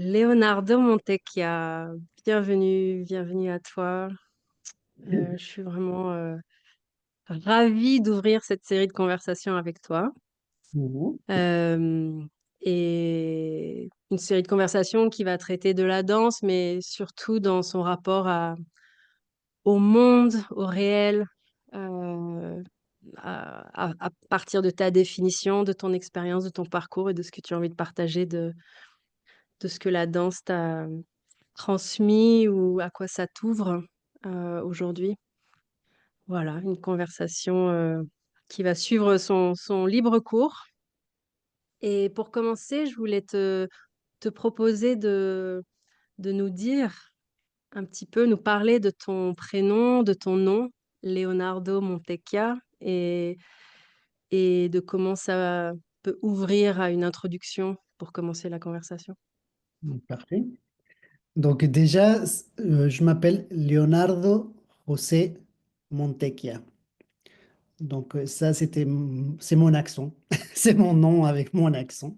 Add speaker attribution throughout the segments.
Speaker 1: Leonardo Montecchia, bienvenue à toi. Je suis vraiment ravie d'ouvrir cette série de conversations avec toi.
Speaker 2: Mhm.
Speaker 1: Euh, et une série de conversations qui va traiter de la danse, mais surtout dans son rapport au monde, au réel, euh, à partir de ta définition, de ton expérience, de ton parcours et de ce que tu as envie de partager de ce que la danse t'a transmis ou à quoi ça t'ouvre aujourd'hui. Voilà, une conversation qui va suivre son libre cours. Et pour commencer, je voulais te proposer de nous dire un petit peu, nous parler de ton prénom, de ton nom, Leonardo Montecchia, et de comment ça peut ouvrir à une introduction pour commencer la conversation.
Speaker 2: Parfait. Donc déjà, je m'appelle Leonardo José Montecchia. Donc ça, c'est mon accent. C'est mon nom avec mon accent.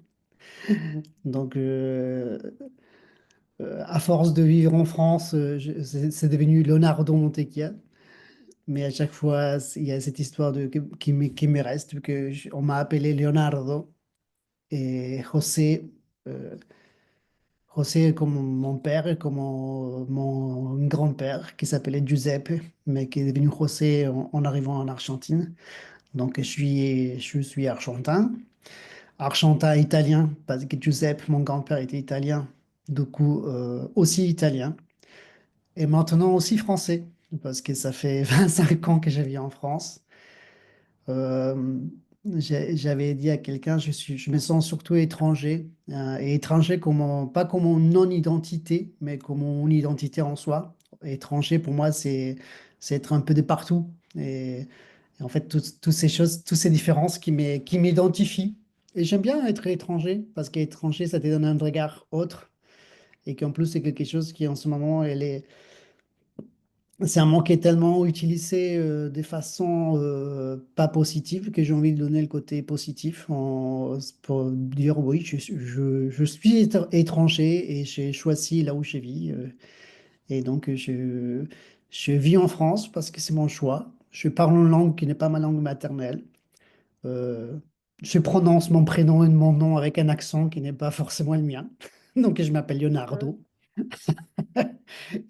Speaker 2: Donc à force de vivre en France, c'est devenu Leonardo Montecchia. Mais à chaque fois, il y a cette histoire qui me reste, on m'a appelé Leonardo et José. euh, José comme mon père et comme mon grand-père qui s'appelait Giuseppe, mais qui est devenu José en arrivant en Argentine. Donc je suis argentin, argentin italien, parce que Giuseppe, mon grand-père, était italien, du coup aussi italien, et maintenant aussi français, parce que ça fait 25 ans que je vis en France. Euh, j'avais dit à quelqu'un, je me sens surtout étranger, et étranger pas comme une non-identité, mais comme une identité en soi. Étranger, pour moi, c'est être un peu de partout. Et en fait, toutes ces choses, toutes ces différences qui m'identifient. Et j'aime bien être étranger, parce qu'étranger, ça te donne un regard autre, et qu'en plus, c'est quelque chose qui, en ce moment, c'est un mot qui est tellement utilisé de façon pas positive que j'ai envie de donner le côté positif pour dire oui, je suis étranger et j'ai choisi là où je vis. Et donc, je vis en France parce que c'est mon choix. Je parle une langue qui n'est pas ma langue maternelle. Euh, je prononce mon prénom et mon nom avec un accent qui n'est pas forcément le mien. Donc, je m'appelle
Speaker 1: Mhm.
Speaker 2: Leonardo.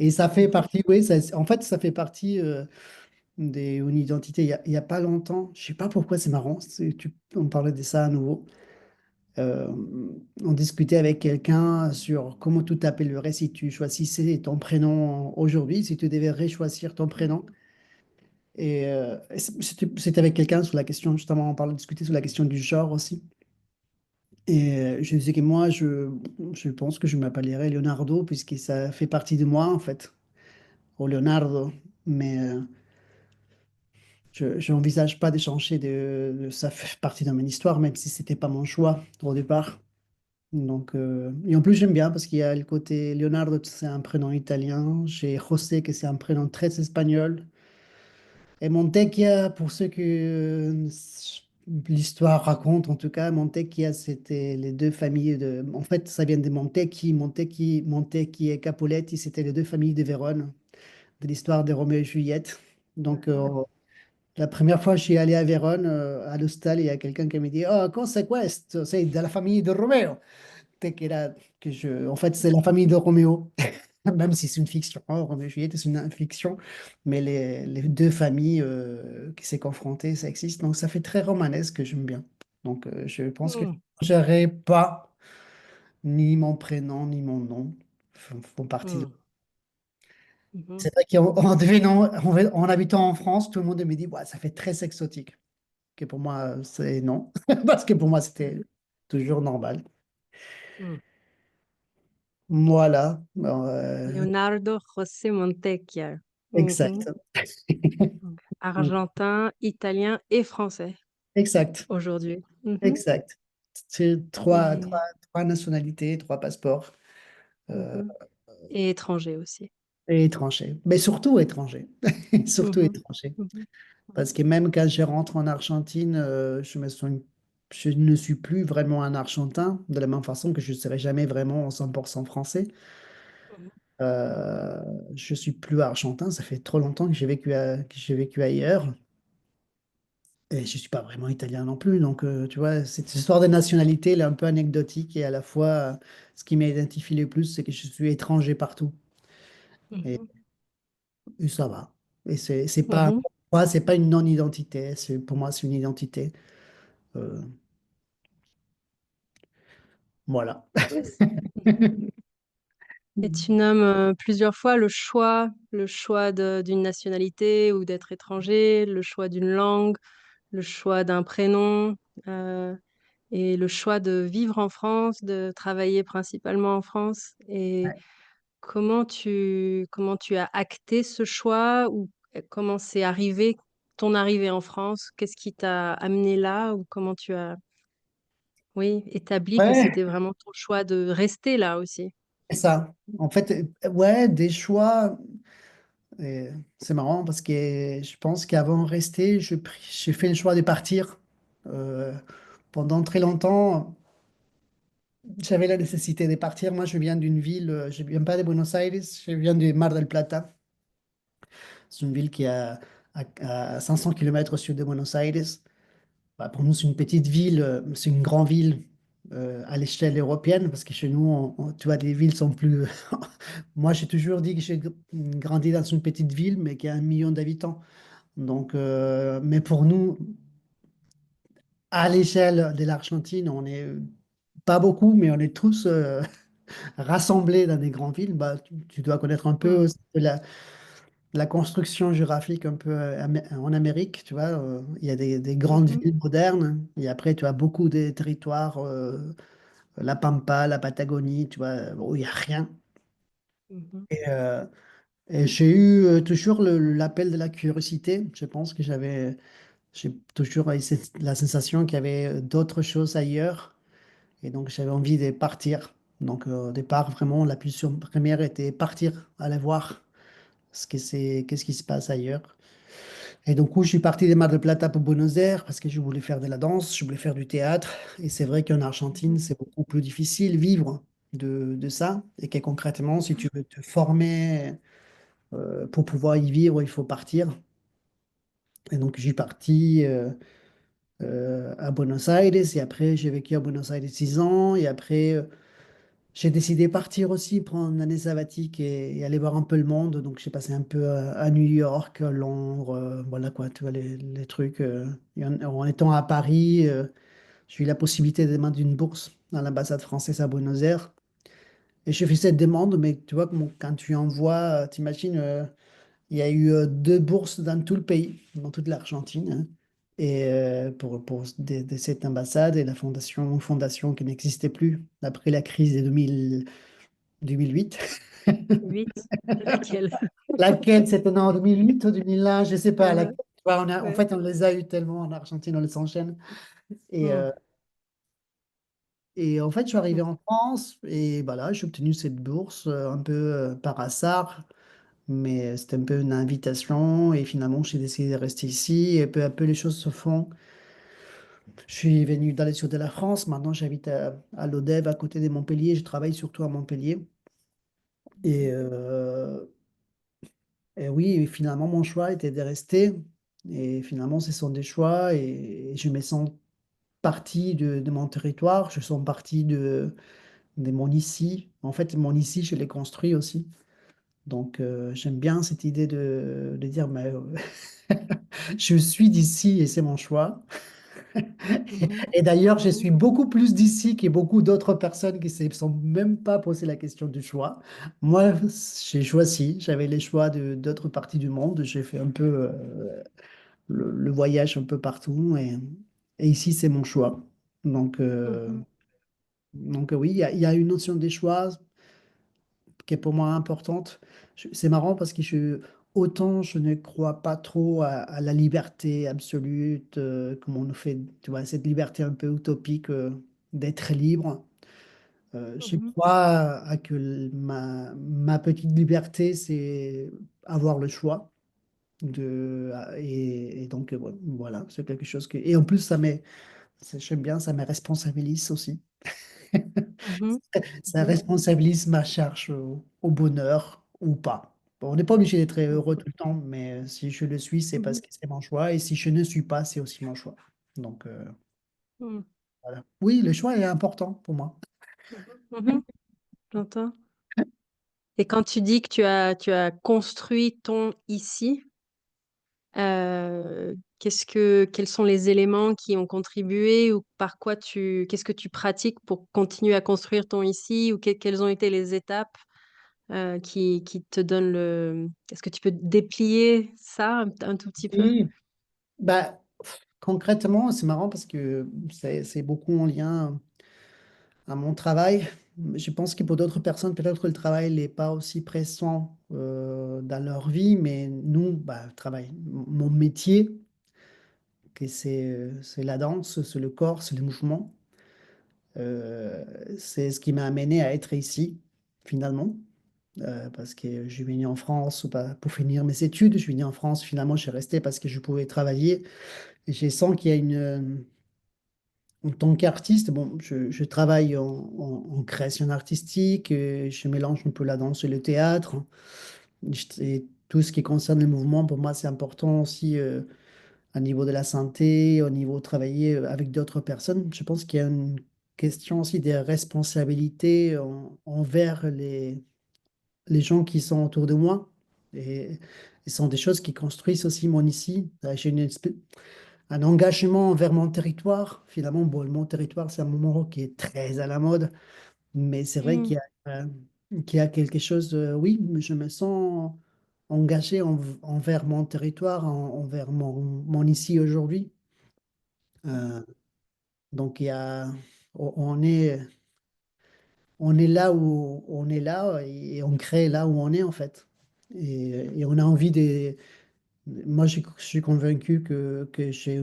Speaker 2: Et ça fait partie, oui, en fait, ça fait partie. Une identité il y a pas longtemps. Je sais pas pourquoi c'est marrant. On parlait de ça à nouveau. Euh, on discutait avec quelqu'un sur comment tu t'appellerais si tu choisissais ton prénom aujourd'hui, si tu devais réchoisir ton prénom. Et c'était avec quelqu'un sur la question, justement, on parlait, discuter sur la question du genre aussi. Et je disais que moi, je pense que je m'appellerais Leonardo, puisque ça fait partie de moi, en fait, ou Leonardo. Mais je n'envisage pas d'échanger ça fait partie de mon histoire, même si c'était pas mon choix au départ. Donc, et en plus, j'aime bien parce qu'il y a le côté Leonardo, c'est un prénom italien. J'ai José, que c'est un prénom très espagnol. Et Montecchia, pour ceux que l'histoire raconte, en tout cas, Montecchia, c'était les deux familles de. En fait, ça vient de Montecchi et Capuletti, c'était les deux familles de Vérone, de l'histoire de Roméo et Juliette. Donc, la première fois que je suis allé à Vérone, à l'hostel, il y a quelqu'un qui me dit: Oh, cosa questo? Sei della famille de Roméo. En fait, c'est la famille de Roméo, même si c'est une fiction. Oh, Roméo et Juliette, c'est une fiction, mais les deux familles qui s'est confrontées, ça existe. Donc, ça fait très romanesque que j'aime bien. Donc, je pense que
Speaker 1: Mhm.
Speaker 2: je n'aurais pas ni mon prénom, ni mon nom font partie de.
Speaker 1: Mhm. Mhm.
Speaker 2: C'est vrai qu'en devenant, en habitant en France, tout le monde me dit: Ouais, ça fait très exotique. Que pour moi, c'est non. Parce que pour moi, c'était toujours normal.
Speaker 1: Mhm.
Speaker 2: Voilà.
Speaker 1: Leonardo José Montecchia.
Speaker 2: Exact.
Speaker 1: Mhm. Donc, argentin, italien et français
Speaker 2: Exact.
Speaker 1: aujourd'hui. Mhm.
Speaker 2: Exact. C'est
Speaker 1: Et,
Speaker 2: trois nationalités, trois passeports
Speaker 1: mhm. Et étranger aussi.
Speaker 2: et étrangers. Mais surtout étrangers. Surtout
Speaker 1: Mhm.
Speaker 2: étrangers.
Speaker 1: Mhm.
Speaker 2: Parce que même quand je rentre en Argentine, je me sens. je ne suis plus vraiment un Argentin, de la même façon que je ne serai jamais vraiment en 100% français.
Speaker 1: Mhm.
Speaker 2: Euh, je suis plus argentin, ça fait trop longtemps que que j'ai vécu ailleurs. Et je suis pas vraiment italien non plus. Donc, tu vois, cette histoire de nationalité, elle est un peu anecdotique. Et à la fois, ce qui m'identifie le plus, c'est que je suis étranger partout. Et,
Speaker 1: Mhm.
Speaker 2: et ça va. Et c'est pas,
Speaker 1: Mhm.
Speaker 2: pour moi, c'est pas une non-identité. Pour moi, c'est une identité. Euh, voilà.
Speaker 1: Yes. Et tu nommes plusieurs fois le choix d'une nationalité ou d'être étranger, le choix d'une langue, le choix d'un prénom, euh, et le choix de vivre en France, de travailler principalement en France. Et comment tu as acté ce choix ou comment c'est arrivé, ton arrivée en France? Qu'est-ce qui t'a amené là ou comment tu as, oui, établi que
Speaker 2: Ouais,
Speaker 1: c'était vraiment ton choix de rester là aussi?
Speaker 2: c'est ça. En fait, ouais, des choix. Et c'est marrant parce que je pense qu'avant de rester, j'ai fait le choix de partir. Euh, Pendant très longtemps, j'avais la nécessité de partir. Moi, je viens d'une ville, je viens pas de Buenos Aires, je viens de Mar del Plata. C'est une ville qui est à 500 km au sud de Buenos Aires. Bah, pour nous, c'est une petite ville, c'est une grande ville à l'échelle européenne parce que chez nous, tu vois, les villes sont plus. Moi, j'ai toujours dit que j'ai grandi dans une petite ville, mais qui a 1 million d'habitants. Donc, mais pour nous, à l'échelle de l'Argentine, on n'est pas beaucoup, mais on est tous rassemblés dans des grandes villes. Bah, tu dois connaître un peu
Speaker 1: Mm.
Speaker 2: aussi la construction géographique un peu en Amérique, tu vois. Il y a des grandes
Speaker 1: Mhm.
Speaker 2: villes modernes, et après, tu as beaucoup de territoires, la Pampa, la Patagonie, tu vois, où il n'y a rien.
Speaker 1: Mhm.
Speaker 2: Et, euh, et j'ai eu toujours l'appel de la curiosité. Je pense que j'ai toujours eu la sensation qu'il y avait d'autres choses ailleurs. Et donc, j'avais envie de partir. Donc, au départ, vraiment, la pulsion première était partir, aller voir qu'est-ce qui se passe ailleurs. Et donc, je suis parti de Mar del Plata pour Buenos Aires parce que je voulais faire de la danse, je voulais faire du théâtre. Et c'est vrai qu'en Argentine,
Speaker 1: Mhm.
Speaker 2: c'est beaucoup plus difficile vivre de ça. Et que concrètement, si tu veux te former pour pouvoir y vivre, il faut partir. Et donc, je suis parti à Buenos Aires. Et après, j'ai vécu à Buenos Aires 6 ans. Et après, j'ai décidé de partir aussi, prendre une année sabbatique et aller voir un peu le monde. Donc, j'ai passé un peu à New York, à Londres, voilà quoi, tu vois, les trucs. Et en étant à Paris, j'ai eu la possibilité de demander une bourse à l'ambassade française à Buenos Aires. Et j'ai fait cette demande, mais tu vois, quand tu envoies, t'imagines, il y a eu 2 bourses dans tout le pays, dans toute l'Argentine, hein. Et pour de cette ambassade et la fondation, une fondation qui n'existait plus après la crise de 2008.
Speaker 1: 8. Laquelle?
Speaker 2: Laquelle c'était en 2008 ou 2001, je ne sais pas.
Speaker 1: Uh-huh.
Speaker 2: Tu vois, en
Speaker 1: Ouais.
Speaker 2: fait, on les a eu tellement en Argentine, on les enchaîne. Et,
Speaker 1: Mm.
Speaker 2: euh, et en fait, je suis arrivé
Speaker 1: Mm.
Speaker 2: en France et voilà, j'ai obtenu cette bourse un peu par hasard, mais c'était un peu une invitation et finalement, j'ai décidé de rester ici et peu à peu, les choses se font. Je suis venu dans le sud de la France, maintenant j'habite à Lodève, à côté de Montpellier, je travaille surtout à Montpellier. Et, euh, Et oui, finalement, mon choix était de rester. Et finalement, ce sont des choix et je me sens partie de mon territoire, je sens partie de mon ici. En fait, mon ici, je l'ai construit aussi. Donc, j'aime bien cette idée de dire, mais je suis d'ici et c'est mon choix.
Speaker 1: Mhm.
Speaker 2: Et d'ailleurs, je
Speaker 1: Mhm.
Speaker 2: suis beaucoup plus d'ici que beaucoup d'autres personnes qui ne se sont même pas posé la question du choix. Moi, j'ai choisi, j'avais les choix de d'autres parties du monde. J'ai fait un peu le voyage un peu partout et ici, c'est mon choix. Donc,
Speaker 1: Mhm.
Speaker 2: oui, il y a une notion des choix qui est pour moi importante. C'est marrant parce que autant je ne crois pas trop à la liberté absolue, comme on nous fait, tu vois, cette liberté un peu utopique d'être libre. Je
Speaker 1: Mhm.
Speaker 2: crois à que ma petite liberté, c'est avoir le choix. Et donc, voilà, c'est quelque chose que. Et en plus, J'aime bien, ça me responsabilise aussi.
Speaker 1: Mhm,
Speaker 2: Ça
Speaker 1: mhm,
Speaker 2: responsabilise ma charge au bonheur ou pas. Bon, on n'est pas obligé d'être heureux tout le temps, mais si je le suis, c'est parce
Speaker 1: mhm,
Speaker 2: que c'est mon choix. Et si je ne suis pas, c'est aussi mon choix. Donc,
Speaker 1: mhm,
Speaker 2: voilà. Oui, le choix est important pour moi.
Speaker 1: mhm, mhm. J'entends. Et quand tu dis que tu as construit ton ici, quels sont les éléments qui ont contribué ou par quoi qu'est-ce que tu pratiques pour continuer à construire ton ici ou quelles ont été les étapes qui te donnent est-ce que tu peux déplier ça un tout petit peu?
Speaker 2: Oui, bah, concrètement, c'est marrant parce que c'est beaucoup en lien à mon travail. Je pense que pour d'autres personnes, peut-être le travail n'est pas aussi pressant dans leur vie, mais nous, bah, travail, mon métier, que c'est la danse, c'est le corps, c'est le mouvement. Euh, c'est ce qui m'a amené à être ici, finalement, parce que je suis venu en France pour finir mes études. Je suis venu en France, finalement, je suis resté parce que je pouvais travailler. Et je sens qu'il y a en tant qu'artiste, bon, je travaille en création artistique, je mélange un peu la danse et le théâtre. Et tout ce qui concerne le mouvement, pour moi, c'est important aussi au niveau de la santé, au niveau de travailler avec d'autres personnes. Je pense qu'il y a une question aussi des responsabilités envers les gens qui sont autour de moi. Et ce sont des choses qui construisent aussi mon ici. J'ai un engagement envers mon territoire. Finalement, bon, mon territoire, c'est un moment qui est très à la mode, mais c'est vrai
Speaker 1: Mm,
Speaker 2: qu'il y a quelque chose, oui, je me sens engagé envers mon territoire, envers mon ici aujourd'hui. Euh, donc, on est là où on est là et on crée là où on est en fait. Et on a envie de. Moi, je suis convaincu que j'ai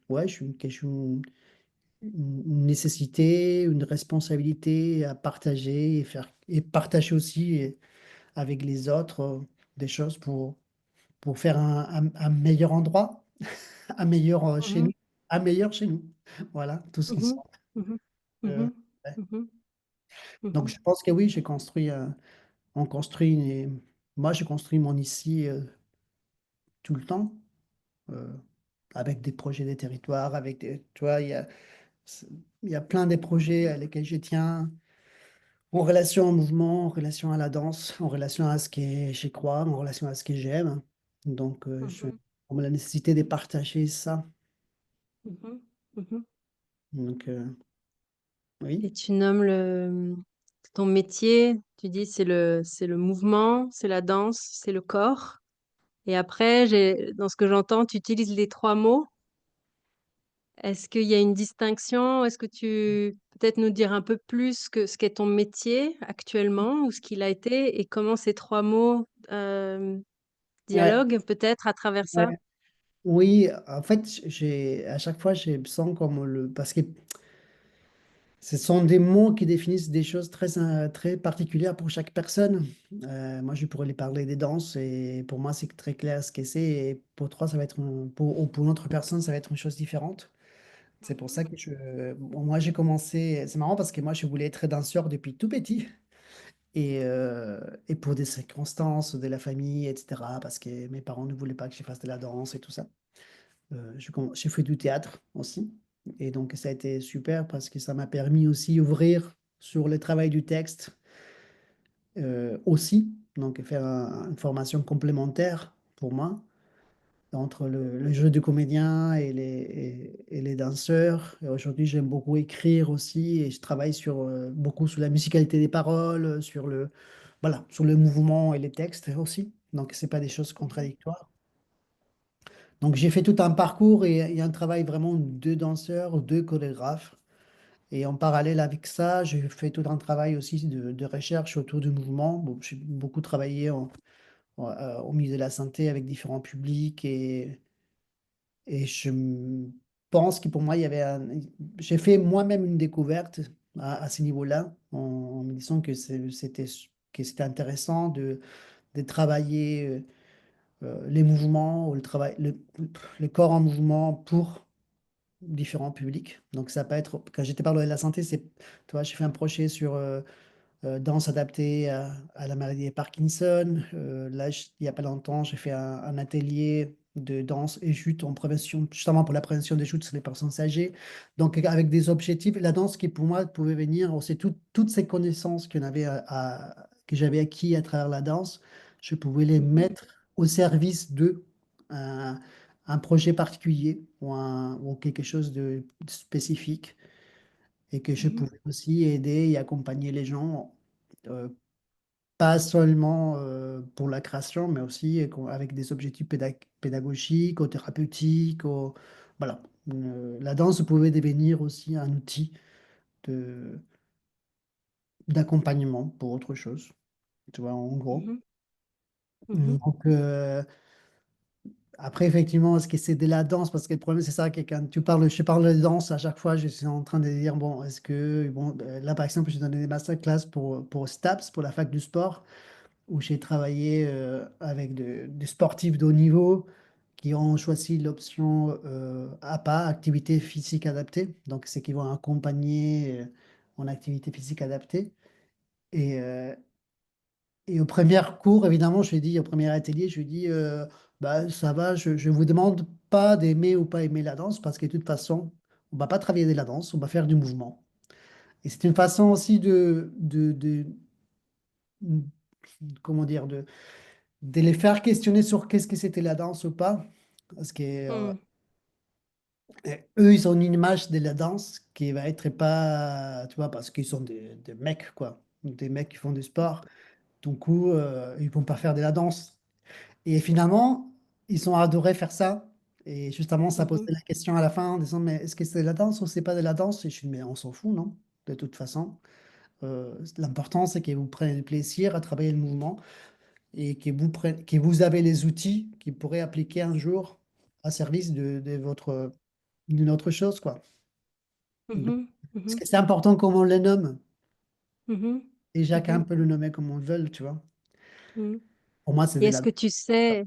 Speaker 2: ouais, que j'ai une nécessité, une responsabilité à partager et partager aussi avec les autres des choses pour faire un meilleur endroit, un meilleur chez
Speaker 1: mhm,
Speaker 2: nous, un meilleur chez nous. Voilà, tous
Speaker 1: mhm,
Speaker 2: ensemble.
Speaker 1: mhm,
Speaker 2: Euh,
Speaker 1: mhm,
Speaker 2: ouais.
Speaker 1: mhm,
Speaker 2: Donc,
Speaker 1: mhm,
Speaker 2: je pense que oui, on construit, moi, je construis mon ici tout le temps, euh, avec des projets des territoires, tu vois, il y a plein de projets à lesquels je tiens. En relation au mouvement, en relation à la danse, en relation à ce que j'y crois, en relation à ce que j'aime. Donc,
Speaker 1: mhm,
Speaker 2: on a la nécessité de partager ça.
Speaker 1: mhm, mhm.
Speaker 2: Donc, oui.
Speaker 1: Et tu nommes ton métier, tu dis c'est le mouvement, c'est la danse, c'est le corps. Et après, dans ce que j'entends, tu utilises les trois mots. Est-ce qu'il y a une distinction? Est-ce que tu peut-être nous dire un peu plus que ce qu'est ton métier actuellement ou ce qu'il a été et comment ces trois mots
Speaker 2: Ouais,
Speaker 1: dialoguent peut-être à travers
Speaker 2: ouais.
Speaker 1: ça?
Speaker 2: Oui, en fait, à chaque fois, je sens parce que ce sont des mots qui définissent des choses très particulières pour chaque personne. Moi, je pourrais les parler des danses et pour moi, c'est très clair ce que c'est. Et pour toi, ça va être, ou pour une autre personne, ça va être une chose différente. C'est pour ça que bon, moi, j'ai commencé. C'est marrant parce que moi, je voulais être danseur depuis tout petit. Et pour des circonstances de la famille, etc., parce que mes parents ne voulaient pas que je fasse de la danse et tout ça. J'ai fait du théâtre aussi. Et donc, ça a été super parce que ça m'a permis aussi d'ouvrir sur le travail du texte aussi. Donc, faire une formation complémentaire pour moi entre le jeu du comédien et les danseurs. Et aujourd'hui, j'aime beaucoup écrire aussi et je travaille beaucoup sur la musicalité des paroles, voilà, sur le mouvement et les textes aussi. Donc, c'est pas des choses
Speaker 1: Mhm,
Speaker 2: contradictoires. Donc, j'ai fait tout un parcours et un travail vraiment de danseur, de chorégraphe. Et en parallèle avec ça, j'ai fait tout un travail aussi de recherche autour du mouvement. Bon, j'ai beaucoup travaillé au milieu de la santé avec différents publics et pense que pour moi, j'ai fait moi-même une découverte à ce niveau-là en me disant que c'était intéressant de travailler les mouvements ou le corps en mouvement différents publics. Donc ça peut être, quand j'étais parlé de la santé, c'est, tu vois, j'ai fait un projet sur danse adaptée à la maladie de Parkinson. Là, il n'y a pas longtemps, j'ai fait un atelier de danse et chute en prévention, justement pour la prévention des chutes sur les personnes âgées. Donc, avec des objectifs, la danse qui pour moi pouvait venir, c'est toutes ces connaissances que j'avais acquis à travers la danse, je pouvais les
Speaker 1: Mhm,
Speaker 2: mettre au service de un, un projet particulier ou quelque chose de spécifique et que je
Speaker 1: mhm,
Speaker 2: pouvais aussi aider et accompagner les gens, euh, pas seulement pour la création, mais aussi avec des objectifs pédagogiques, ou thérapeutiques. Voilà. La danse pouvait devenir aussi un outil de, d'accompagnement pour autre chose, tu vois, en gros.
Speaker 1: mhm, mhm,
Speaker 2: Donc, après, effectivement, est-ce que c'est de la danse? Parce que le problème, c'est ça, que quand je parle de danse, à chaque fois, je suis en train de dire, bon, est-ce que, bon, là, par exemple, j'ai donné des masterclass pour STAPS, pour la fac du sport, où j'ai travaillé avec des sportifs de haut niveau qui ont choisi l'option APA, activité physique adaptée. Donc, c'est qu'ils vont accompagner en activité physique adaptée. Et, et au premier cours, évidemment, je lui ai dit, au premier atelier, je lui ai dit, bah, ça va, je ne vous demande pas d'aimer ou pas aimer la danse, parce que de toute façon, on ne va pas travailler de la danse, on va faire du mouvement. Et c'est une façon aussi comment dire, de les faire questionner sur qu'est-ce que c'était la danse ou pas. Parce que
Speaker 1: mhm,
Speaker 2: eux, ils ont une image de la danse qui va être pas, tu vois, parce qu'ils sont des mecs, quoi. Des mecs qui font du sport. Du coup, ils vont pas faire de la danse. Et finalement, ils ont adoré faire ça. Et justement, ça posait
Speaker 1: mhm,
Speaker 2: la question à la fin en disant, mais est-ce que c'est de la danse ou c'est pas de la danse? Et je suis dit, mais on s'en fout, non? De toute façon. L'important, c'est que vous preniez du plaisir à travailler le mouvement et que vous avez les outils qui pourraient appliquer un jour à service d'une autre chose, quoi. Donc,
Speaker 1: mhm,
Speaker 2: parce
Speaker 1: mhm,
Speaker 2: que c'est important comment on les nomme
Speaker 1: mhm,
Speaker 2: et chacun
Speaker 1: mhm,
Speaker 2: peut le nommer comme on veut, tu vois.
Speaker 1: mhm.
Speaker 2: Pour moi, c'est
Speaker 1: Et
Speaker 2: de
Speaker 1: est-ce
Speaker 2: la
Speaker 1: que tu sais,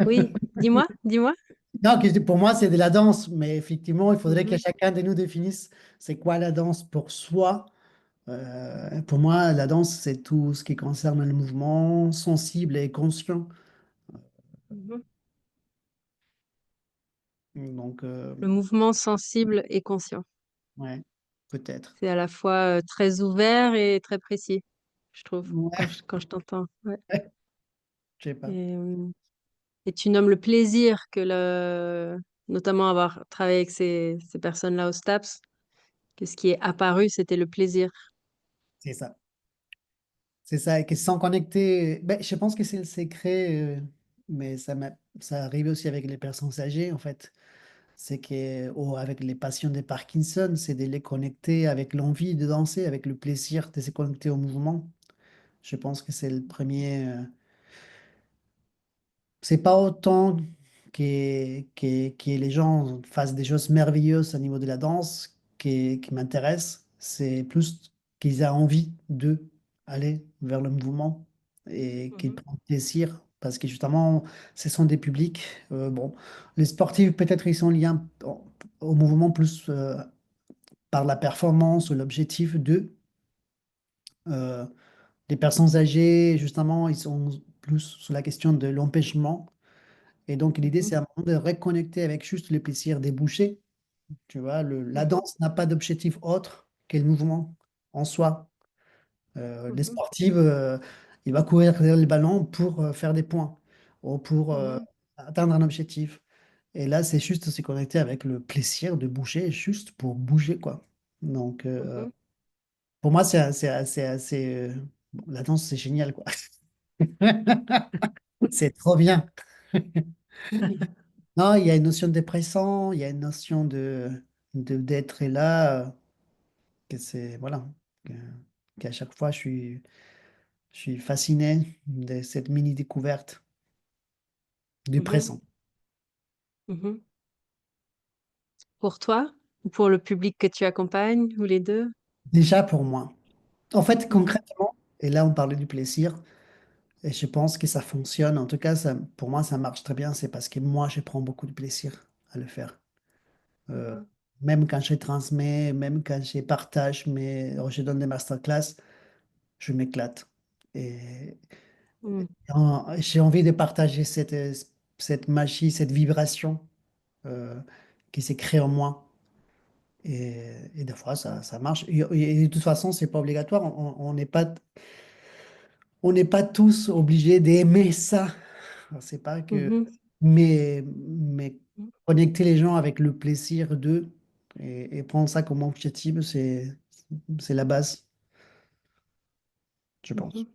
Speaker 1: oui, dis-moi, dis-moi.
Speaker 2: Non, pour moi, c'est de la danse, mais effectivement, il faudrait que
Speaker 1: Mhm,
Speaker 2: chacun de nous définisse c'est quoi la danse pour soi. Pour moi, la danse, c'est tout ce qui concerne le mouvement sensible et conscient.
Speaker 1: mhm.
Speaker 2: Donc,
Speaker 1: Le mouvement sensible et conscient.
Speaker 2: ouais, peut-être.
Speaker 1: C'est à la fois très ouvert et très précis, je trouve,
Speaker 2: Ouais,
Speaker 1: quand je t'entends. Ouais.
Speaker 2: je sais pas.
Speaker 1: Et, et tu nommes le plaisir notamment avoir travaillé avec ces personnes-là au STAPS, que ce qui est apparu, c'était le plaisir.
Speaker 2: C'est ça. C'est ça, et que sans connecter, ben, je pense que c'est le secret, mais ça arrive aussi avec les personnes âgées, en fait. C'est que, ou avec les patients de Parkinson, c'est de les connecter avec l'envie de danser, avec le plaisir de se connecter au mouvement. Je pense que c'est le premier. C'est pas autant que les gens fassent des choses merveilleuses au niveau de la danse qui m'intéresse. C'est plus qu'ils aient envie de aller vers le mouvement et qu'ils
Speaker 1: Mhm,
Speaker 2: prennent plaisir. Parce que justement, ce sont des publics. Bon, les sportifs, peut-être, ils sont liés au mouvement plus par la performance ou l'objectif de. Euh, les personnes âgées, justement, ils sont plus sur la question de l'empêchement. Et donc, l'idée,
Speaker 1: mhm,
Speaker 2: c'est à un moment de reconnecter avec juste le plaisir des bouchées. Tu vois, la
Speaker 1: mhm,
Speaker 2: danse n'a pas d'objectif autre que le mouvement en soi. Les
Speaker 1: mhm,
Speaker 2: sportifs, il va courir derrière le ballon pour faire des points ou pour
Speaker 1: mhm,
Speaker 2: atteindre un objectif. Et là, c'est juste se connecter avec le plaisir de bouger, juste pour bouger, quoi. Donc,
Speaker 1: mhm,
Speaker 2: pour moi, bon, la danse, c'est génial, quoi. C'est trop bien. Non, il y a une notion de dépressant, il y a une notion d'être là, que c'est, voilà, que- qu'à chaque fois, je suis fasciné de cette mini-découverte du
Speaker 1: mhm,
Speaker 2: présent.
Speaker 1: mhm. Pour toi ou pour le public que tu accompagnes ou les deux?
Speaker 2: Déjà pour moi. En fait,
Speaker 1: Mhm,
Speaker 2: concrètement, et là, on parlait du plaisir, et je pense que ça fonctionne. En tout cas, pour moi, ça marche très bien. C'est parce que moi, je prends beaucoup de plaisir à le faire. Euh,
Speaker 1: mhm,
Speaker 2: même quand je transmets, même quand je partage, mais je donne des masterclass, je m'éclate. Et
Speaker 1: Mm.
Speaker 2: j'ai envie de partager cette magie, cette vibration qui s'est créée en moi. Et des fois, ça marche. Et de toute façon, c'est pas obligatoire. On n'est pas tous obligés d'aimer ça. Alors, c'est pas que.
Speaker 1: Mhm.
Speaker 2: Mais connecter les gens avec le plaisir d'eux et prendre ça comme objectif, c'est la base, je pense.
Speaker 1: Mhm.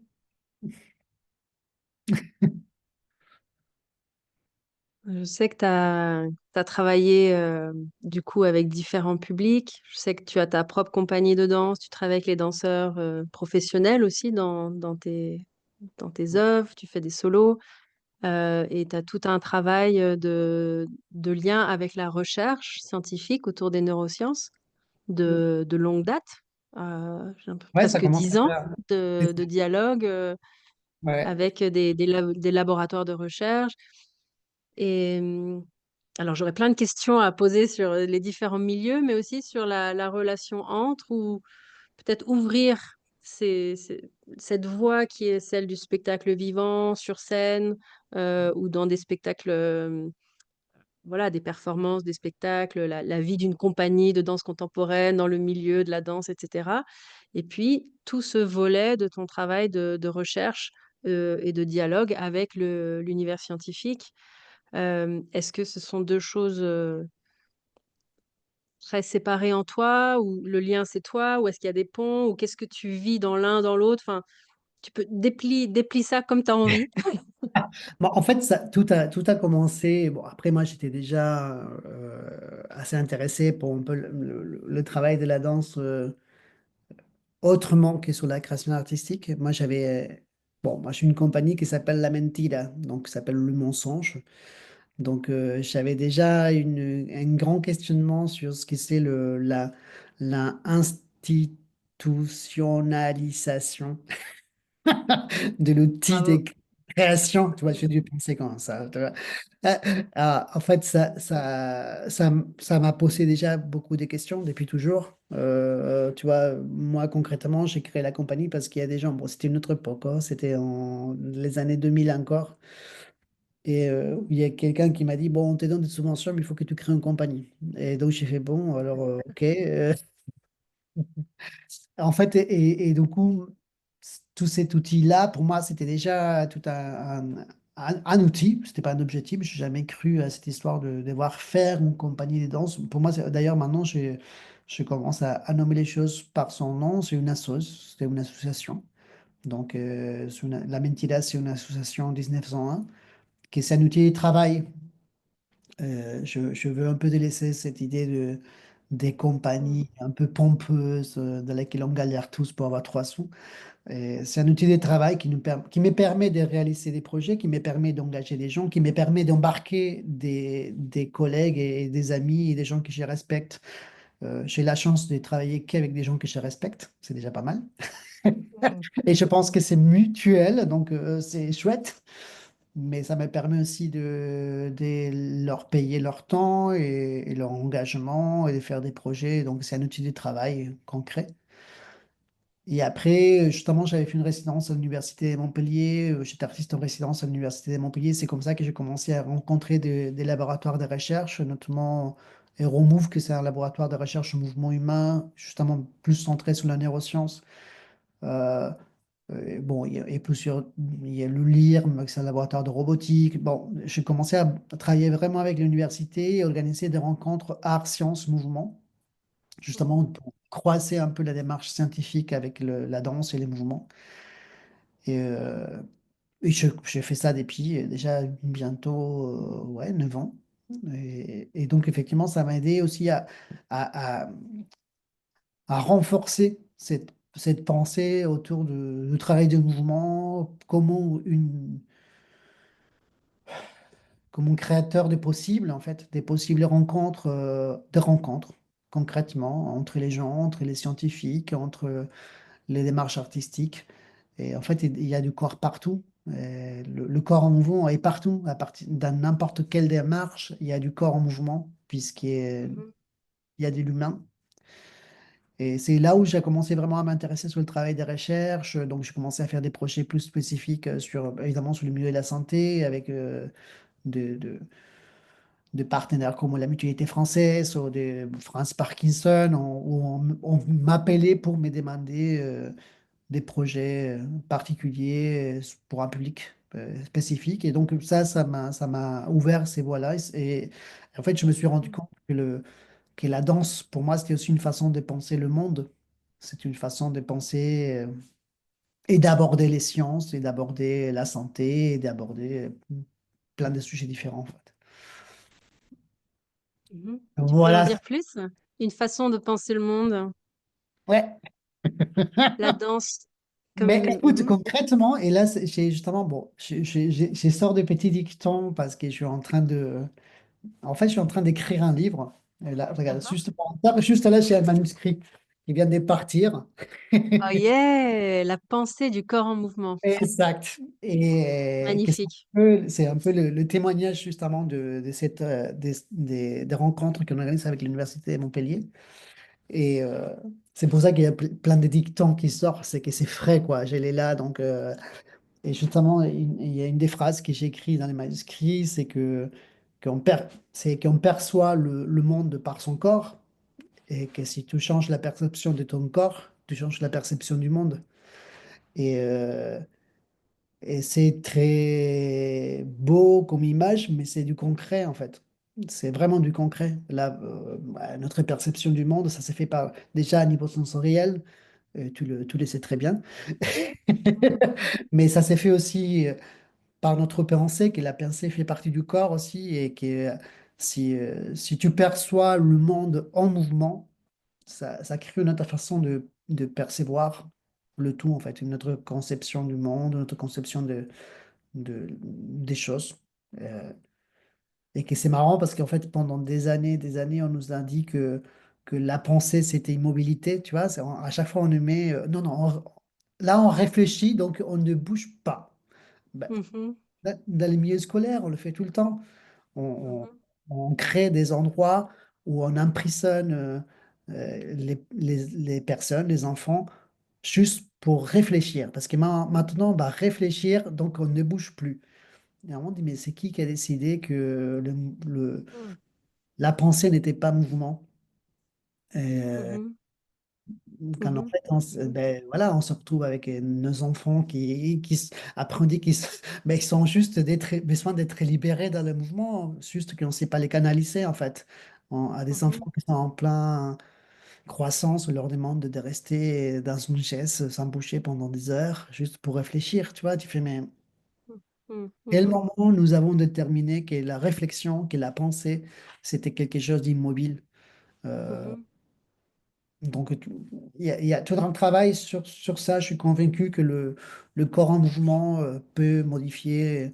Speaker 1: Je sais que tu as travaillé du coup avec différents publics. Je sais que tu as ta propre compagnie de danse. Tu travailles avec les danseurs professionnels aussi dans tes œuvres. Tu fais des solos. Et tu as tout un travail de lien avec la recherche scientifique autour des neurosciences de longue date. J'ai
Speaker 2: Ouais, ça
Speaker 1: presque
Speaker 2: commence à
Speaker 1: 10 ans
Speaker 2: faire.
Speaker 1: de dialogue
Speaker 2: Ouais.
Speaker 1: avec des laboratoires de recherche. Et alors, j'aurais plein de questions à poser sur les différents milieux, mais aussi sur la relation entre, ou peut-être ouvrir cette voie qui est celle du spectacle vivant sur scène ou dans des spectacles, voilà, des performances, des spectacles, la vie d'une compagnie de danse contemporaine dans le milieu de la danse, etc. Et puis, tout ce volet de ton travail de recherche et de dialogue avec l'univers scientifique. Est-ce que ce sont deux choses très séparées en toi, ou le lien c'est toi, ou est-ce qu'il y a des ponts, ou qu'est-ce que tu vis dans l'un, dans l'autre? Enfin, tu peux déplie ça comme tu as envie.
Speaker 2: Bon, en fait, tout a commencé. Bon, après, moi, j'étais déjà assez intéressé pour un peu le travail de la danse autrement que sur la création artistique. Moi, bon, moi, je suis une compagnie qui s'appelle La Mentira, donc qui s'appelle Le Mensonge. Donc, j'avais déjà un grand questionnement sur ce que c'est la institutionnalisation de l'outil de
Speaker 1: Bravo.
Speaker 2: création. Tu vois, je fais du penser comme ça. Tu vois. En fait, ça m'a posé déjà beaucoup de questions depuis toujours. Tu vois, moi, concrètement, j'ai créé la compagnie parce qu'il y a des gens, bon, c'était une autre époque, hein, c'était en les années 2000 encore. Et il y a quelqu'un qui m'a dit, bon, on te donne des subventions, mais il faut que tu crées une compagnie. Et donc, j'ai fait, bon, alors, OK. En fait, et du coup, tout cet outil-là, pour moi, c'était déjà tout un outil, c'était pas un objectif. Je n'ai jamais cru à cette histoire de devoir faire une compagnie de danse. Pour moi, d'ailleurs, maintenant, je commence à nommer les choses par son nom. C'est une association. Donc, la Mentira, c'est une association 1901, qui est un outil de travail. Je veux un peu délaisser cette idée des compagnies un peu pompeuses dans lesquelles on galère tous pour avoir 3 sous. Et c'est un outil de travail qui me permet de réaliser des projets, qui me permet d'engager des gens, qui me permet d'embarquer des collègues et des amis et des gens que je respecte. J'ai la chance de travailler qu'avec des gens que je respecte, c'est déjà pas mal.
Speaker 1: Mm.
Speaker 2: Et je pense que c'est mutuel, donc c'est chouette. Mais ça me permet aussi de leur payer leur temps et leur engagement et de faire des projets. Donc, c'est un outil de travail concret. Et après, justement, j'avais fait une résidence à l'Université de Montpellier. J'étais artiste en résidence à l'Université de Montpellier. C'est comme ça que j'ai commencé à rencontrer des laboratoires de recherche, notamment Euromove, que c'est un laboratoire de recherche au mouvement humain, justement plus centré sur la neuroscience. Euh, bon, il y a le LIRM, c'est un laboratoire de robotique. Bon, j'ai commencé à travailler vraiment avec l'université et organiser des rencontres art, sciences, mouvement, justement
Speaker 1: Mhm.
Speaker 2: pour croiser un peu la démarche scientifique avec la danse et les mouvements. Et, j'ai fait ça depuis déjà bientôt ouais, 9 ans. Et donc, effectivement, ça m'a aidé aussi à, à- à renforcer cette pensée autour du travail de mouvement, comme un créateur de possibles, en fait, des possibles rencontres, des rencontres, concrètement, entre les gens, entre les scientifiques, entre les démarches artistiques. Et en fait, il y a du corps partout. Et le corps en mouvement est partout. À partir dans n'importe quelle démarche, il y a du corps en mouvement, puisqu'il est
Speaker 1: Mhm.
Speaker 2: il y a de l'humain. Et c'est là où j'ai commencé vraiment à m'intéresser sur le travail des recherches. Donc, j'ai commencé à faire des projets plus spécifiques sur, évidemment, sur le milieu de la santé, avec de, de- de partenaires comme la Mutualité française ou de France Parkinson, où on m'appelait pour me demander des projets particuliers pour un public spécifique. Et donc, ça m'a ouvert ces voies-là. Et en fait, je me suis rendu compte que la danse, pour moi, c'était aussi une façon de penser le monde. C'est une façon de penser et d'aborder les sciences, et d'aborder la santé, et d'aborder plein de sujets différents, en fait.
Speaker 1: Mhm. Tu peux en
Speaker 2: Voilà.
Speaker 1: dire plus? Une façon de penser le monde,
Speaker 2: Ouais.
Speaker 1: la danse,
Speaker 2: Mais
Speaker 1: comme...
Speaker 2: écoute,
Speaker 1: Mhm.
Speaker 2: concrètement, et là, j'ai justement, bon, j'ai sort de petits dictons parce que je suis en train de, en fait, je suis en train d'écrire un livre. Et là, regarde,
Speaker 1: Aha.
Speaker 2: justement, juste là, j'ai un manuscrit qui vient de partir.
Speaker 1: Oh yeah, la pensée du corps en mouvement.
Speaker 2: Exact. Et que
Speaker 1: Magnifique.
Speaker 2: c'est un peu le témoignage justement de cette, des rencontres qu'on organise avec l'Université de Montpellier. Et c'est pour ça qu'il y a plein de dictons qui sortent, c'est que c'est frais, quoi. Je l'ai là, donc... et justement, il y a une des phrases que j'ai écrites dans les manuscrits, c'est que c'est qu'on perçoit le monde par son corps, et que si tu changes la perception de ton corps, tu changes la perception du monde. Et, euh, et c'est très beau comme image, mais c'est du concret en fait. C'est vraiment du concret. Là, notre perception du monde, ça s'est fait par, déjà à niveau sensoriel, tu le sais très bien. Mais ça s'est fait aussi par notre pensée, que la pensée fait partie du corps aussi, et que si tu perçois le monde en mouvement, ça crée une autre façon de percevoir le tout, en fait, une autre conception du monde, une autre conception des choses. Euh, et que c'est marrant parce qu'en fait, pendant des années, on nous a dit que la pensée, c'était immobilité, tu vois. À chaque fois, on nous met, non, non, là, on réfléchit, donc on ne bouge pas. Ben,
Speaker 1: Mhm,
Speaker 2: dans les milieux scolaires, on le fait tout le temps. On,
Speaker 1: mhm,
Speaker 2: on crée des endroits où on emprisonne les personnes, les enfants, juste pour réfléchir. Parce que maintenant, on va réfléchir, donc on ne bouge plus. Et on dit, mais c'est qui a décidé que
Speaker 1: mhm,
Speaker 2: la pensée n'était pas mouvement? Euh,
Speaker 1: mhm,
Speaker 2: Quand en
Speaker 1: mhm,
Speaker 2: fait,
Speaker 1: mhm,
Speaker 2: ben, voilà, on se retrouve avec nos enfants après on dit ben, ils sont juste besoin d'être libérés dans le mouvement, juste qu'on ne sait pas les canaliser en fait. À des
Speaker 1: mhm,
Speaker 2: enfants qui sont en plein croissance, on leur demande de rester dans une chaise sans bouger pendant des heures, juste pour réfléchir, tu vois. Tu fais, mais
Speaker 1: mhm,
Speaker 2: quel
Speaker 1: mhm,
Speaker 2: moment nous avons déterminé que la réflexion, que la pensée, c'était quelque chose d'immobile? Euh,
Speaker 1: mhm,
Speaker 2: donc, il y a tout un travail sur ça. Je suis convaincu que le corps en mouvement peut modifier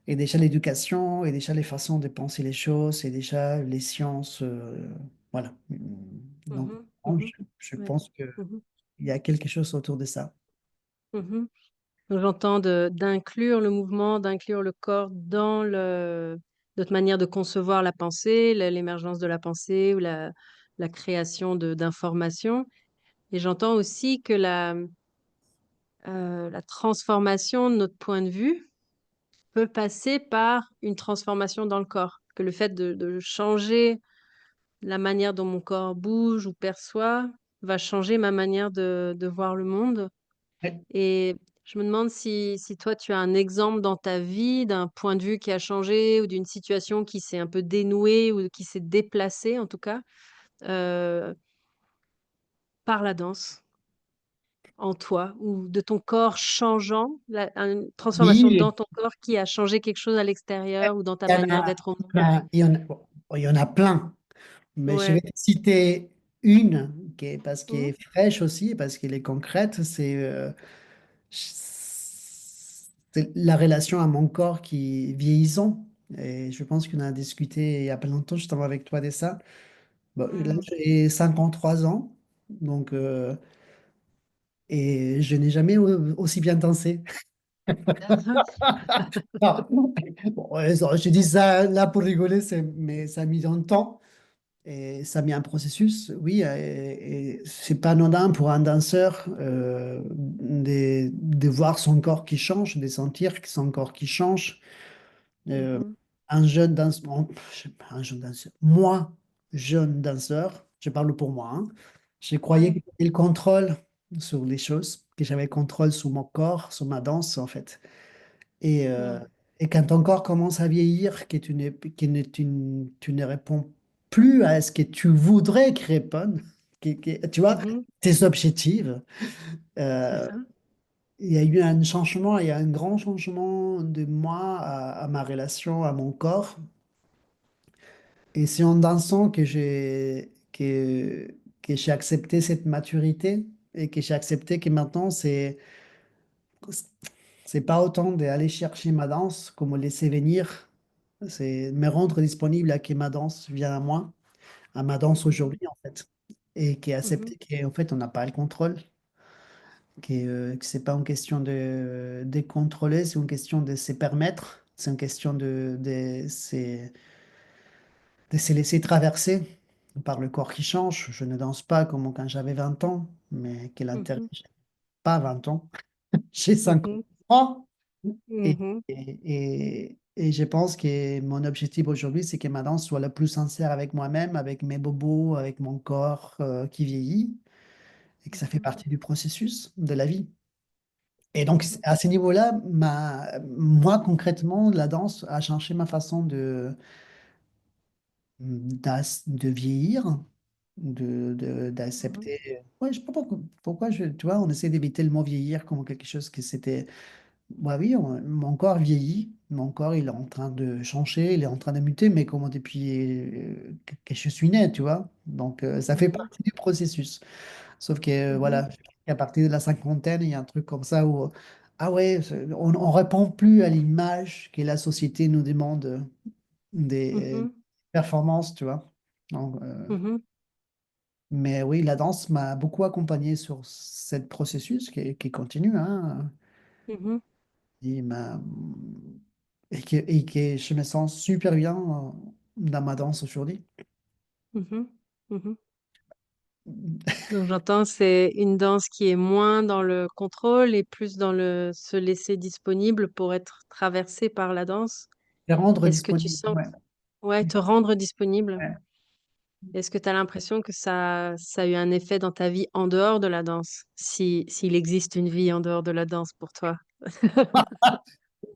Speaker 2: et déjà l'éducation, et déjà les façons de penser les choses, et déjà les sciences. Voilà. Donc,
Speaker 1: mhm,
Speaker 2: je,
Speaker 1: mhm.
Speaker 2: je
Speaker 1: Ouais.
Speaker 2: pense qu'il
Speaker 1: Mhm,
Speaker 2: y a quelque chose autour de ça.
Speaker 1: mhm. Donc, j'entends d'inclure le mouvement, d'inclure le corps dans notre manière de concevoir la pensée, l'émergence de la pensée ou la création d'informations. Et j'entends aussi que la transformation de notre point de vue peut passer par une transformation dans le corps, que le fait de changer la manière dont mon corps bouge ou perçoit va changer ma manière de voir le monde.
Speaker 2: Ouais.
Speaker 1: Et je me demande si toi, tu as un exemple dans ta vie d'un point de vue qui a changé ou d'une situation qui s'est un peu dénouée ou qui s'est déplacée, en tout cas, euh, par la danse en toi ou de ton corps changeant, une transformation dans
Speaker 2: Oui,
Speaker 1: ton corps qui a changé quelque chose à l'extérieur ou dans ta
Speaker 2: il y en
Speaker 1: manière
Speaker 2: a,
Speaker 1: d'être au monde.
Speaker 2: bon, il y en a plein. Mais je vais
Speaker 1: Ouais.
Speaker 2: te citer une parce qu'elle
Speaker 1: Mhm.
Speaker 2: est fraîche aussi, parce qu'elle est concrète. C'est la relation à mon corps qui est vieillissant. Et je pense qu'on a discuté il y a pas longtemps justement avec toi de ça. Bon, là,
Speaker 1: Mm.
Speaker 2: j'ai 53 ans, donc, et je n'ai jamais aussi bien dansé. Non. Bon, je dis ça là pour rigoler, mais ça a mis un temps. Et ça a mis un processus, oui, et c'est pas anodin pour un danseur de voir son corps qui change, de sentir que son corps qui change. Euh,
Speaker 1: Mhm.
Speaker 2: un jeune danseur, bon, je sais pas, un jeune danseur, moi, jeune danseur, je parle pour moi, hein, je croyais que
Speaker 1: Ouais.
Speaker 2: j'avais le contrôle sur les choses, que j'avais le contrôle sur mon corps, sur ma danse, en fait. Et, euh,
Speaker 1: Mm.
Speaker 2: et quand ton corps commence à vieillir, tu ne réponds plus à ce que tu voudrais qu'il réponde, tu vois,
Speaker 1: Mhm.
Speaker 2: tes objectifs,
Speaker 1: C'est
Speaker 2: euh,
Speaker 1: ça.
Speaker 2: il y a eu un changement, il y a un grand changement de moi à ma relation, à mon corps. Et c'est en dansant que j'ai accepté cette maturité et que j'ai accepté que maintenant, c'est pas autant d'aller chercher ma danse comme laisser venir. C'est me rendre disponible à que ma danse vienne à ma danse
Speaker 1: Mhm.
Speaker 2: aujourd'hui, en fait. Et qui
Speaker 1: Mhm.
Speaker 2: accepter qu'en fait, on n'a pas le contrôle, que c'est pas une question de contrôler, c'est une question de se permettre, c'est une question de se laisser traverser par le corps qui change. Je ne danse pas comme quand j'avais 20 ans, mais que l'intérêt,
Speaker 1: Mhm.
Speaker 2: j'ai pas 20 ans, j'ai
Speaker 1: Mhm.
Speaker 2: 53. Et,
Speaker 1: Mhm.
Speaker 2: et je pense que mon objectif aujourd'hui, c'est que ma danse soit la plus sincère avec moi-même, avec mes bobos, avec mon corps qui vieillit, et que ça fait
Speaker 1: Mhm.
Speaker 2: partie du processus de la vie. Et donc,
Speaker 1: Mhm.
Speaker 2: à ce niveau-là, moi, concrètement, la danse a changé ma façon de vieillir,
Speaker 1: Mhm.
Speaker 2: d'accepter. Ouais, je sais pas pourquoi tu vois, on essaie d'éviter le mot vieillir comme quelque chose que c'était. Bah oui, mon corps vieillit, mon corps il est en train de changer, il est en train de muter, mais comment depuis que je suis né, tu vois. Donc ça fait
Speaker 1: Mhm.
Speaker 2: partie du processus. Sauf que
Speaker 1: Mhm.
Speaker 2: voilà, à partir de la cinquantaine, il y a un truc comme ça où ah ouais, on répond plus à l'image que la société nous demande des
Speaker 1: Mhm.
Speaker 2: performances, tu vois. Donc,
Speaker 1: Mhm.
Speaker 2: mais oui, la danse m'a beaucoup accompagné sur ce processus qui continue, hein.
Speaker 1: Mhm.
Speaker 2: Il m'a et que je me sens super bien dans ma danse aujourd'hui.
Speaker 1: Mhm. Mhm. Donc j'entends, c'est une danse qui est moins dans le contrôle et plus dans le se laisser disponible pour être traversé par la danse.
Speaker 2: Et rendre
Speaker 1: Est-ce que tu
Speaker 2: disponible.
Speaker 1: sens,
Speaker 2: Ouais.
Speaker 1: ouais, te rendre disponible?
Speaker 2: Ouais.
Speaker 1: Est-ce que tu as l'impression que ça a eu un effet dans ta vie en dehors de la danse, si, s'il existe une vie en dehors de la danse pour toi?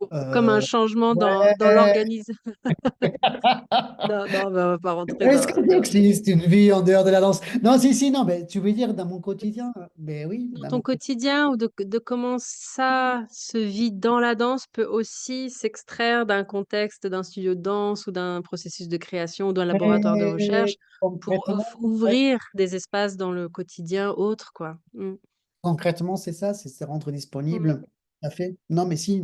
Speaker 1: Ou comme un
Speaker 2: Euh,
Speaker 1: changement dans
Speaker 2: ouais.
Speaker 1: l'organisme? Non, non, on va pas rentrer
Speaker 2: Est-ce qu'il
Speaker 1: dans,
Speaker 2: existe une vie en dehors de la danse? Non, si, si, non, mais tu veux dire dans mon quotidien? Mais oui,
Speaker 1: dans
Speaker 2: dans
Speaker 1: ton
Speaker 2: mon quotidien.
Speaker 1: quotidien ou de comment ça se vit dans la danse peut aussi s'extraire d'un contexte, d'un studio de danse ou d'un processus de création ou d'un laboratoire de recherche pour
Speaker 2: Concrètement, ouais,
Speaker 1: ouvrir des espaces dans le quotidien autre, quoi. Mm.
Speaker 2: concrètement, c'est ça, c'est se rendre
Speaker 1: Mm.
Speaker 2: disponible. Tout à fait. Non, mais si.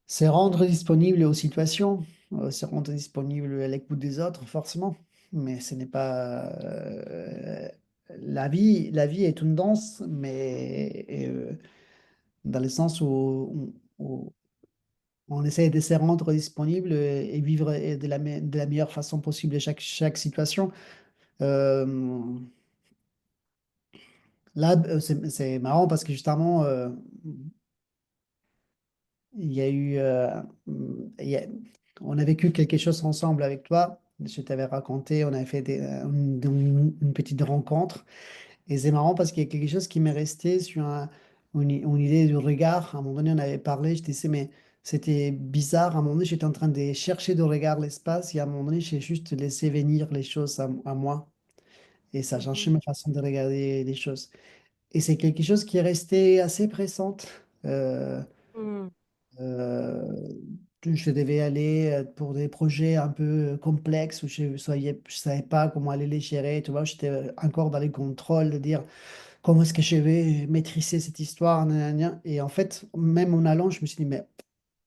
Speaker 2: C'est rendre disponible aux situations, c'est rendre disponible à l'écoute des autres, forcément. Mais ce n'est pas. La vie est une danse, mais dans le sens où on essaie de se rendre disponible et vivre de la meilleure façon possible chaque situation. Euh, là, c'est marrant parce que justement, il y a eu, il y a- on a vécu quelque chose ensemble avec toi. Je t'avais raconté, on avait fait une petite rencontre. Et c'est marrant parce qu'il y a quelque chose qui m'est resté sur une idée du regard. À un moment donné, on avait parlé, je disais, mais c'était bizarre. À un moment donné, j'étais en train de chercher de regard l'espace. Et à un moment donné, j'ai juste laissé venir les choses à moi. Et ça a changé
Speaker 1: Mhm.
Speaker 2: ma façon de regarder les choses. Et c'est quelque chose qui est resté assez pressante.
Speaker 1: Mm.
Speaker 2: Euh, je devais aller pour des projets un peu complexes où je savais pas comment aller les gérer. Tu vois, j'étais encore dans les contrôles de dire comment est-ce que je vais maîtriser cette histoire. Gna. Et en fait, même en allant, je me suis dit, mais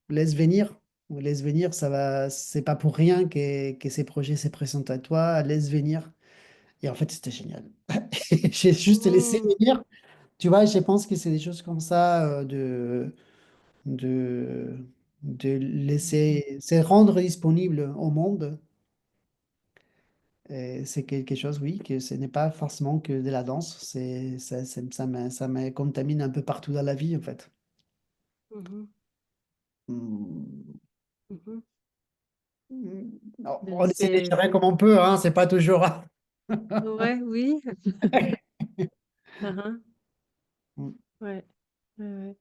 Speaker 2: laisse venir. Laisse venir, ça va, c'est pas pour rien que ces projets se présentent à toi. Laisse venir. Et en fait, c'était génial. J'ai juste laissé
Speaker 1: Mm.
Speaker 2: venir. Tu vois, je pense que c'est des choses comme ça de, de laisser, c'est rendre disponible au monde Et c'est quelque chose, oui, que ce n'est pas forcément que de la danse, ça me contamine un peu partout dans la vie, en fait.
Speaker 1: Mhm,
Speaker 2: Hmm.
Speaker 1: mhm.
Speaker 2: On essaie de
Speaker 1: C'est...
Speaker 2: gérer comme on peut, hein, c'est pas toujours.
Speaker 1: Ouais, oui. Mhm, ouais, ouais, ouais.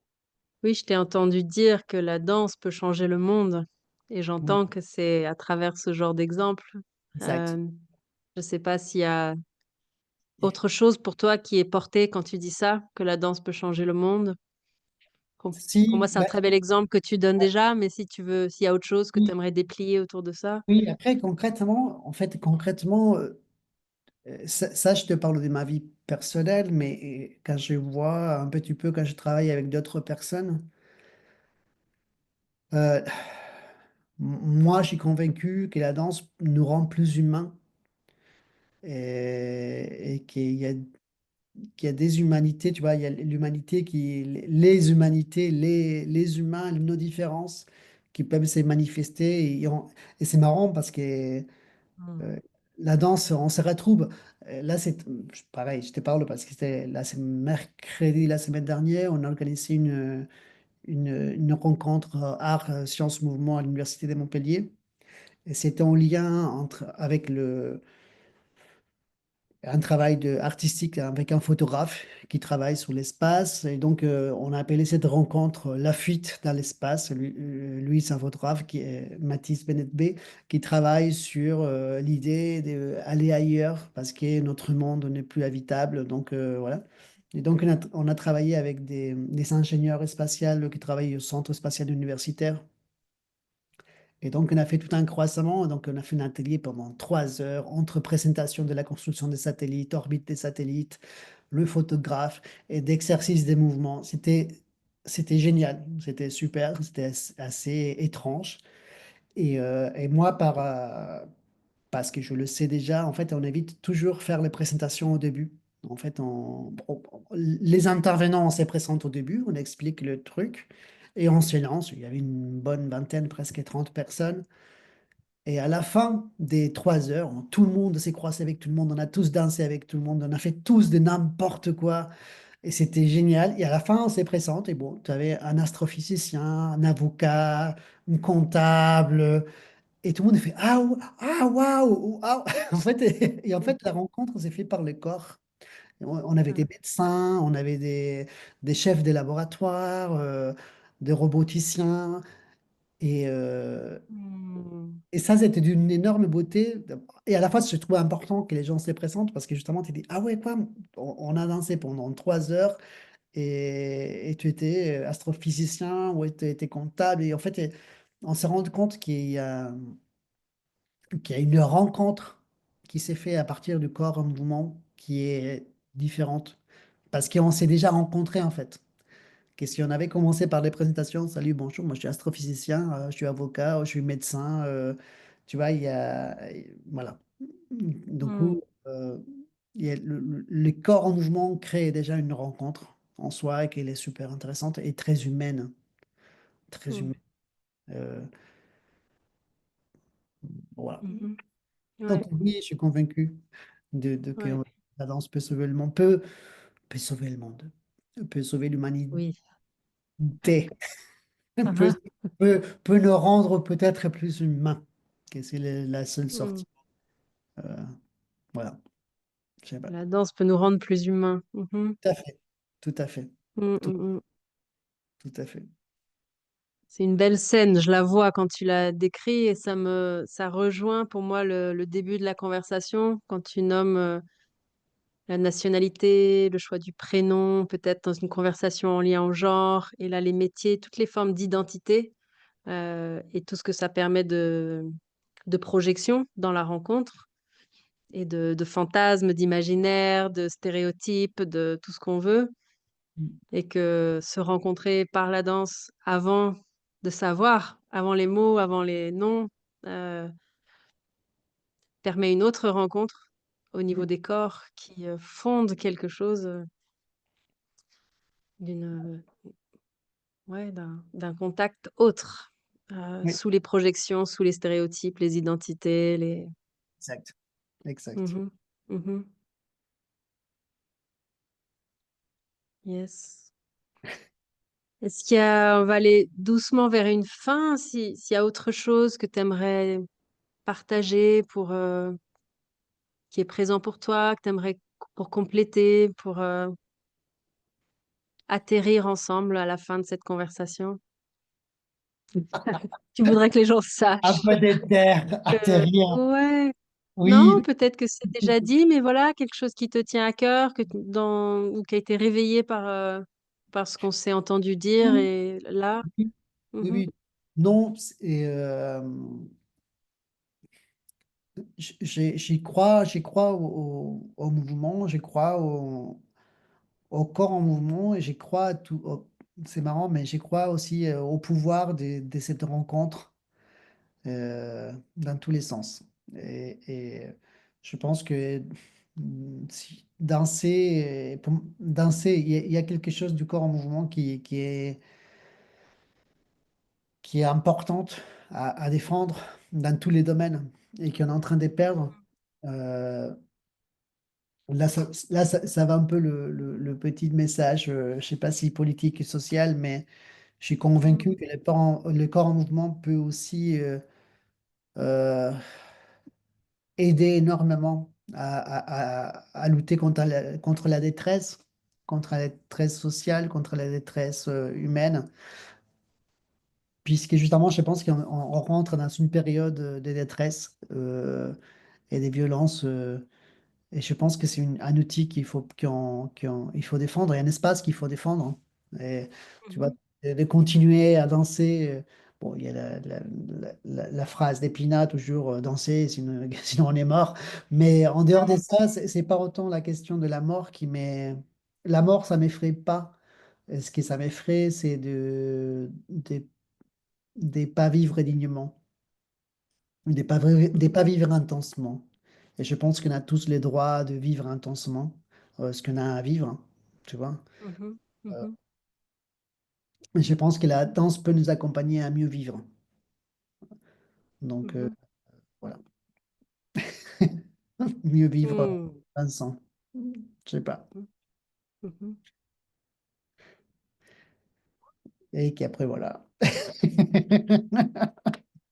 Speaker 1: Oui, je t'ai entendu dire que la danse peut changer le monde et
Speaker 2: Oui,
Speaker 1: j'entends que c'est à travers ce genre d'exemple.
Speaker 2: exact.
Speaker 1: Euh, je ne sais pas s'il y a autre chose pour toi qui est porté quand tu dis ça, que la danse peut changer le monde. Pour moi,
Speaker 2: Si,
Speaker 1: c'est un très bel exemple que tu donnes déjà, mais si tu veux, s'il y a autre chose que tu
Speaker 2: oui,
Speaker 1: aimerais déplier autour de ça.
Speaker 2: oui, après, concrètement, en fait, concrètement, ça, je te parle de ma vie personnelle, mais quand je vois un petit peu, quand je travaille avec d'autres personnes, euh, moi, je suis convaincu que la danse nous rend plus humains et qu'il y a des humanités, tu vois, il y a l'humanité les humanités, les humains, nos différences qui peuvent se manifester. Et c'est marrant parce que
Speaker 1: Mm.
Speaker 2: euh, la danse, on se retrouve. Là, c'est pareil, je te parle parce que c'est mercredi la semaine dernière, on a organisé une rencontre art, sciences, mouvement à l'Université de Montpellier. Et c'était en lien avec un travail artistique avec un photographe qui travaille sur l'espace. Et donc, on a appelé cette rencontre La fuite dans l'espace. Lui, c'est un photographe qui est Mathis Bennett B, qui travaille sur l'idée d'aller ailleurs parce que notre monde n'est plus habitable. Donc, voilà. Et donc, on a travaillé avec des ingénieurs spatials qui travaillent au centre spatial universitaire. Et donc, on a fait tout un croisement. Donc, on a fait un atelier pendant 3 heures entre présentation de la construction des satellites, orbite des satellites, le photographe et d'exercice des mouvements. C'était génial. C'était super. C'était assez étrange. Et moi, parce que je le sais déjà, en fait, on évite toujours faire les présentations au début. En fait, les intervenants, on se présente au début, on explique le truc. Et on se lance. Il y avait une bonne vingtaine, presque 30 personnes. Et à la fin des 3 heures, tout le monde s'est croisé avec tout le monde, on a tous dansé avec tout le monde, on a fait tous de n'importe quoi. Et c'était génial. Et à la fin, on s'est présente. Et bon, tu avais un astrophysicien, un avocat, un comptable. Et tout le monde a fait ah, ah, waouh, ah. En fait, la rencontre s'est faite par le corps. On avait des
Speaker 1: Mm.
Speaker 2: médecins, on avait des chefs de laboratoire, des roboticiens. Et, euh,
Speaker 1: Mm.
Speaker 2: et ça, c'était d'une énorme beauté. Et à la fois, je trouvais important que les gens se présentent parce que justement, tu dis, ah ouais, quoi, on a dansé pendant 3 heures et tu étais astrophysicien ou tu étais comptable. Et en fait, on s'est rendu compte qu'il y a une rencontre qui s'est faite à partir du corps en mouvement qui est différente. Parce qu'on s'est déjà rencontrés, en fait. Que si on avait commencé par des présentations, salut, bonjour, moi je suis astrophysicien, je suis avocat, je suis médecin, tu vois, voilà. Du
Speaker 1: Mm.
Speaker 2: coup, il y a le corps en mouvement crée déjà une rencontre en soi et qu'elle est super intéressante et très humaine. Très
Speaker 1: Mm.
Speaker 2: humaine. Euh, voilà.
Speaker 1: Mhm.
Speaker 2: Donc
Speaker 1: Ouais,
Speaker 2: oui, je suis convaincu que
Speaker 1: ouais,
Speaker 2: la danse peut sauver le monde, peut sauver le monde, peut sauver l'humanité,
Speaker 1: oui.
Speaker 2: peut,
Speaker 1: Mhm.
Speaker 2: peut nous rendre peut-être plus humains, que c'est la seule
Speaker 1: Mm.
Speaker 2: sortie. Euh, voilà, je sais pas.
Speaker 1: La danse peut nous rendre plus humains. Mhm.
Speaker 2: Tout à fait, tout à fait,
Speaker 1: Mm,
Speaker 2: tout,
Speaker 1: mm, mm.
Speaker 2: tout à fait.
Speaker 1: C'est une belle scène, je la vois quand tu l'as décrit et ça rejoint pour moi le début de la conversation quand tu nommes la nationalité, le choix du prénom, peut-être dans une conversation en lien au genre, et là les métiers, toutes les formes d'identité et tout ce que ça permet de projection dans la rencontre et de fantasmes, d'imaginaire, de stéréotypes, de tout ce qu'on veut. Et que se rencontrer par la danse avant de savoir, avant les mots, avant les noms, euh, permet une autre rencontre au niveau des corps qui fondent quelque chose d'une, ouais, d'un contact autre,
Speaker 2: Oui,
Speaker 1: sous les projections, sous les stéréotypes, les identités, les...
Speaker 2: exact. exact.
Speaker 1: Mhm. Mhm. Yes. Est-ce qu'il y a, on va aller doucement vers une fin, s'il y a autre chose que tu aimerais partager qui est présent pour toi, que tu aimerais pour compléter, pour atterrir ensemble à la fin de cette conversation. Tu voudrais que les gens
Speaker 2: Un
Speaker 1: sachent
Speaker 2: peu d'éther,
Speaker 1: que,
Speaker 2: atterrir.
Speaker 1: ouais, non,
Speaker 2: Oui,
Speaker 1: peut-être que c'est déjà dit, mais voilà, quelque chose qui te tient à cœur, ou qui a été réveillé par ce qu'on s'est entendu dire
Speaker 2: oui,
Speaker 1: et là.
Speaker 2: oui,
Speaker 1: Mhm,
Speaker 2: oui. Non, j'y crois au mouvement, j'y crois au corps en mouvement et j'y crois à tout. C'est marrant, mais j'y crois aussi au pouvoir de cette rencontre dans tous les sens. Et je pense que danser, danser, il y a quelque chose du corps en mouvement qui est importante à défendre dans tous les domaines et qu'on est en train de perdre. Euh, ça va un peu le petit message, je ne sais pas si politique et social, mais je suis convaincu
Speaker 1: mhm,
Speaker 2: que le corps en mouvement peut aussi euh, aider énormément à lutter contre la détresse, contre la détresse sociale, contre la détresse humaine, puisque justement, je pense qu'on rentre dans une période de détresse et des violences. Et je pense que c'est un outil il faut défendre, et un espace qu'il faut défendre. Et tu vois,
Speaker 1: mhm,
Speaker 2: de continuer à danser. Bon, il y a la phrase d'Épinat, toujours danser, sinon, sinon on est mort. Mais en dehors de ça, c'est pas autant la question de la mort qui m'est. La mort, ça m'effraie pas. Et ce qui ça m'effraie, c'est de pas vivre dignement, de pas vivre intensement. Et je pense qu'on a tous le droit de vivre intensement ce qu'on a à vivre, hein, tu vois.
Speaker 1: mhm,
Speaker 2: Euh,
Speaker 1: mhm,
Speaker 2: et je pense que la danse peut nous accompagner à mieux vivre. Donc,
Speaker 1: mhm,
Speaker 2: voilà. Mieux vivre
Speaker 1: mhm,
Speaker 2: Vincent. Je sais pas.
Speaker 1: mhm, mhm.
Speaker 2: Et qu'après, voilà.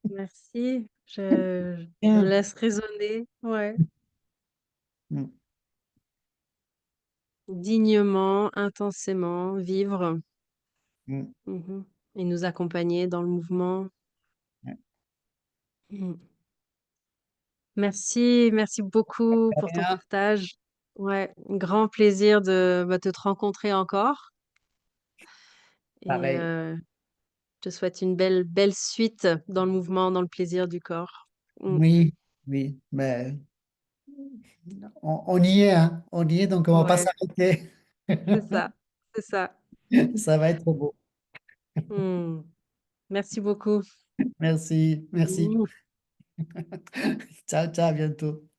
Speaker 1: Merci. Je
Speaker 2: Bien.
Speaker 1: laisse résonner. Ouais.
Speaker 2: Mm,
Speaker 1: Dignement, intensément, vivre.
Speaker 2: mm,
Speaker 1: Mhm. Et nous accompagner dans le mouvement.
Speaker 2: ouais.
Speaker 1: Mhm. Merci, merci beaucoup pour ton
Speaker 2: Rien,
Speaker 1: partage. Ouais, un grand plaisir de te rencontrer encore. Et
Speaker 2: pareil.
Speaker 1: je te souhaite une belle, belle suite dans le mouvement, dans le plaisir du corps. Mm.
Speaker 2: Oui, oui, mais on y est, hein. On y est, donc on va pas
Speaker 1: Ouais,
Speaker 2: s'arrêter.
Speaker 1: c'est ça, c'est ça.
Speaker 2: Ça va être beau.
Speaker 1: Mm. Merci beaucoup.
Speaker 2: Merci, merci.
Speaker 1: Mm.
Speaker 2: Ciao, ciao, à bientôt.